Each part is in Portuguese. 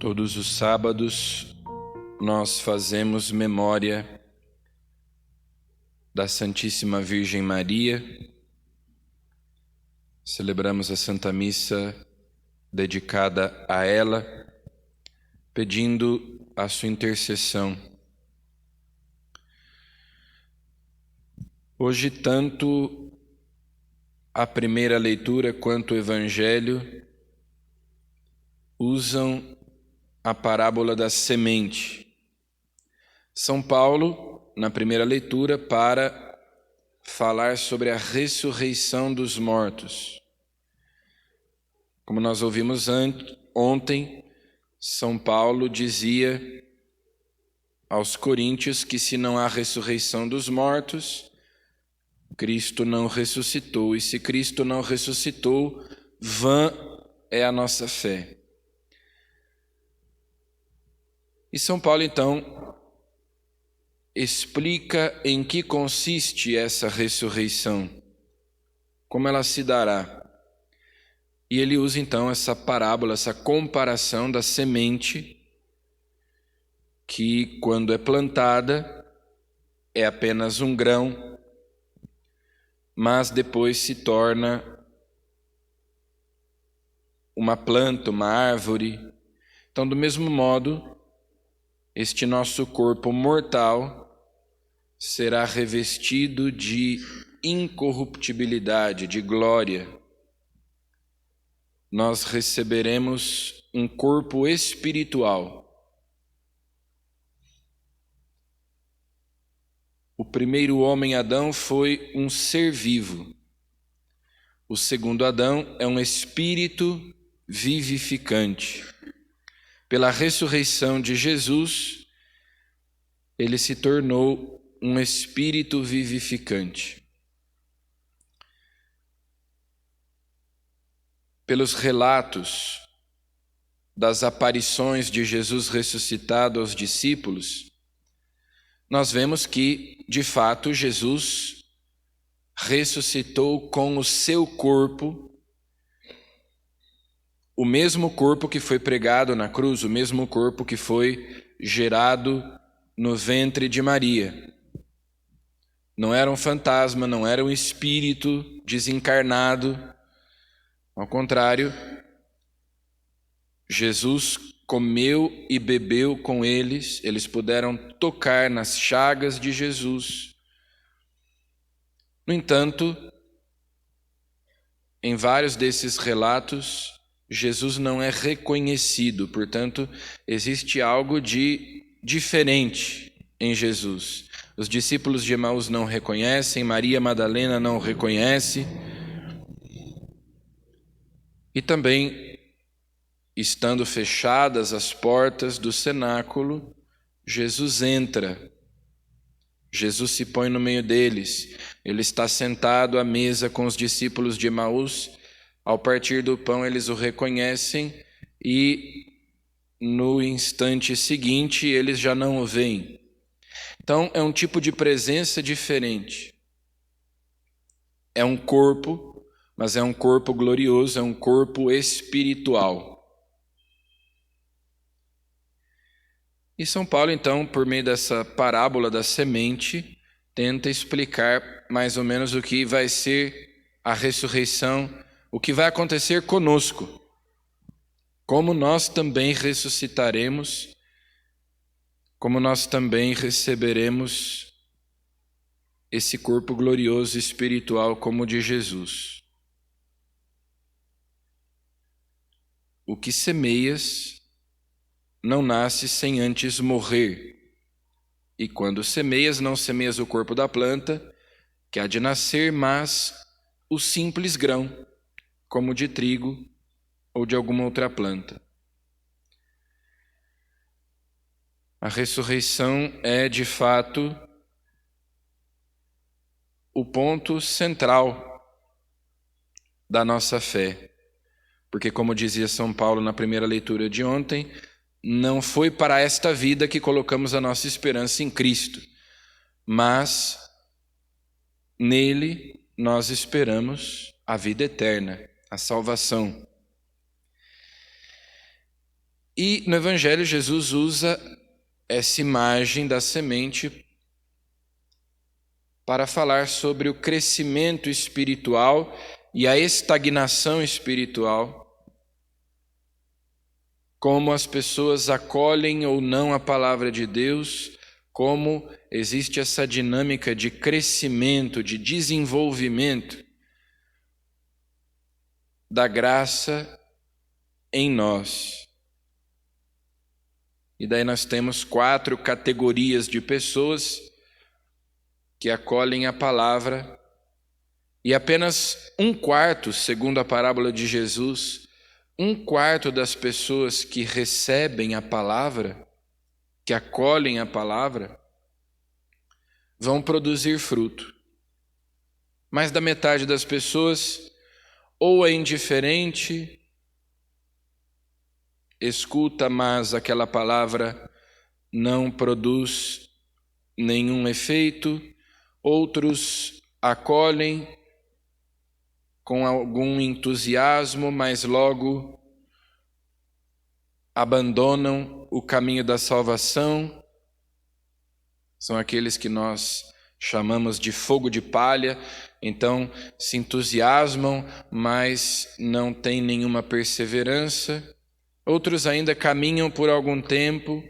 Todos os sábados nós fazemos memória da Santíssima Virgem Maria. Celebramos a Santa Missa dedicada a ela, pedindo a sua intercessão. Hoje, tanto a primeira leitura quanto o Evangelho usam a parábola da semente. São Paulo, na primeira leitura, para falar sobre a ressurreição dos mortos. Como nós ouvimos ontem, São Paulo dizia aos coríntios que se não há ressurreição dos mortos, Cristo não ressuscitou, e se Cristo não ressuscitou, vã é a nossa fé. E São Paulo, então, explica em que consiste essa ressurreição, como ela se dará. E ele usa, então, essa parábola, essa comparação da semente, que, quando é plantada, é apenas um grão, mas depois se torna uma planta, uma árvore. Então, do mesmo modo, este nosso corpo mortal será revestido de incorruptibilidade, de glória. Nós receberemos um corpo espiritual. O primeiro homem, Adão, foi um ser vivo. O segundo Adão é um espírito vivificante. Pela ressurreição de Jesus, ele se tornou um espírito vivificante. Pelos relatos das aparições de Jesus ressuscitado aos discípulos, nós vemos que, de fato, Jesus ressuscitou com o seu corpo, o mesmo corpo que foi pregado na cruz, o mesmo corpo que foi gerado no ventre de Maria. Não era um fantasma, não era um espírito desencarnado. Ao contrário, Jesus comeu e bebeu com eles, eles puderam tocar nas chagas de Jesus. No entanto, em vários desses relatos, Jesus não é reconhecido, portanto, existe algo de diferente em Jesus. Os discípulos de Emaús não reconhecem, Maria Madalena não reconhece. E também, estando fechadas as portas do cenáculo, Jesus entra. Jesus se põe no meio deles. Ele está sentado à mesa com os discípulos de Emaús. Ao partir do pão, eles o reconhecem e no instante seguinte eles já não o veem. Então é um tipo de presença diferente. É um corpo, mas é um corpo glorioso, é um corpo espiritual. E São Paulo, então, por meio dessa parábola da semente, tenta explicar mais ou menos o que vai ser a ressurreição, o que vai acontecer conosco, como nós também ressuscitaremos, como nós também receberemos esse corpo glorioso espiritual como o de Jesus. O que semeias não nasce sem antes morrer. E quando semeias, não semeias o corpo da planta, que há de nascer, mas o simples grão, como de trigo ou de alguma outra planta. A ressurreição é, de fato, o ponto central da nossa fé. Porque, como dizia São Paulo na primeira leitura de ontem, não foi para esta vida que colocamos a nossa esperança em Cristo, mas nele nós esperamos a vida eterna, a salvação. E no Evangelho, Jesus usa essa imagem da semente para falar sobre o crescimento espiritual e a estagnação espiritual, como as pessoas acolhem ou não a palavra de Deus, como existe essa dinâmica de crescimento, de desenvolvimento da graça em nós. E daí nós temos 4 categorias de pessoas que acolhem a palavra, e apenas 1/4, segundo a parábola de Jesus, 1/4 das pessoas que recebem a palavra, que acolhem a palavra, vão produzir fruto. Mais da metade das pessoas ou é indiferente, escuta, mas aquela palavra não produz nenhum efeito. Outros acolhem com algum entusiasmo, mas logo abandonam o caminho da salvação. São aqueles que nós chamamos de fogo de palha. Então se entusiasmam, mas não têm nenhuma perseverança. Outros ainda caminham por algum tempo,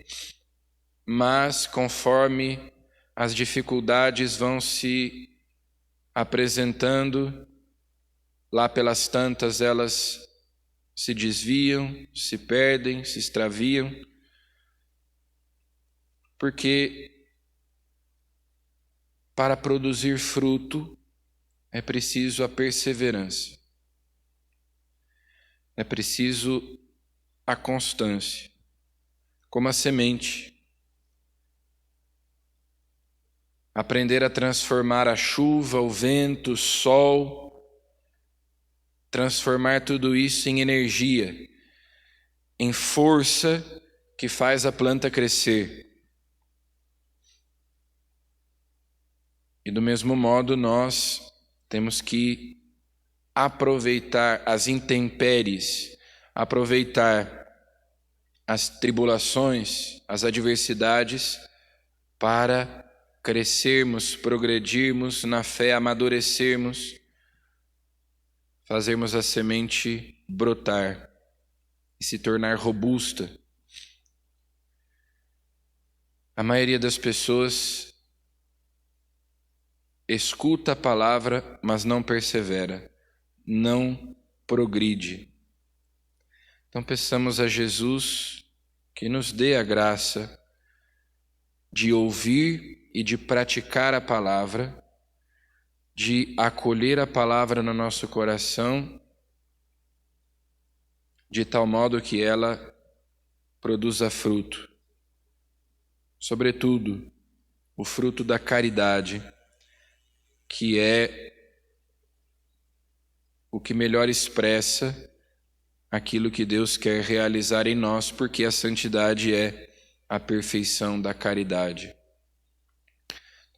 mas conforme as dificuldades vão se apresentando, lá pelas tantas elas se desviam, se perdem, se extraviam, porque para produzir fruto é preciso a perseverança, é preciso a constância, como a semente. Aprender a transformar a chuva, o vento, o sol, transformar tudo isso em energia, em força que faz a planta crescer. E do mesmo modo nós temos que aproveitar as intempéries, aproveitar as tribulações, as adversidades para crescermos, progredirmos na fé, amadurecermos, fazermos a semente brotar e se tornar robusta. A maioria das pessoas escuta a palavra, mas não persevera, não progride. Então peçamos a Jesus que nos dê a graça de ouvir e de praticar a palavra, de acolher a palavra no nosso coração, de tal modo que ela produza fruto. Sobretudo, o fruto da caridade, que é o que melhor expressa aquilo que Deus quer realizar em nós, porque a santidade é a perfeição da caridade.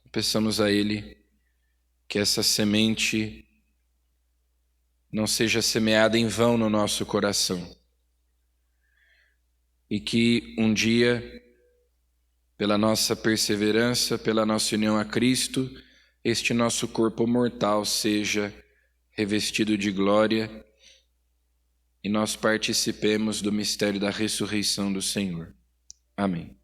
Peçamos a Ele que essa semente não seja semeada em vão no nosso coração e que um dia, pela nossa perseverança, pela nossa união a Cristo, este nosso corpo mortal seja revestido de glória e nós participemos do mistério da ressurreição do Senhor. Amém.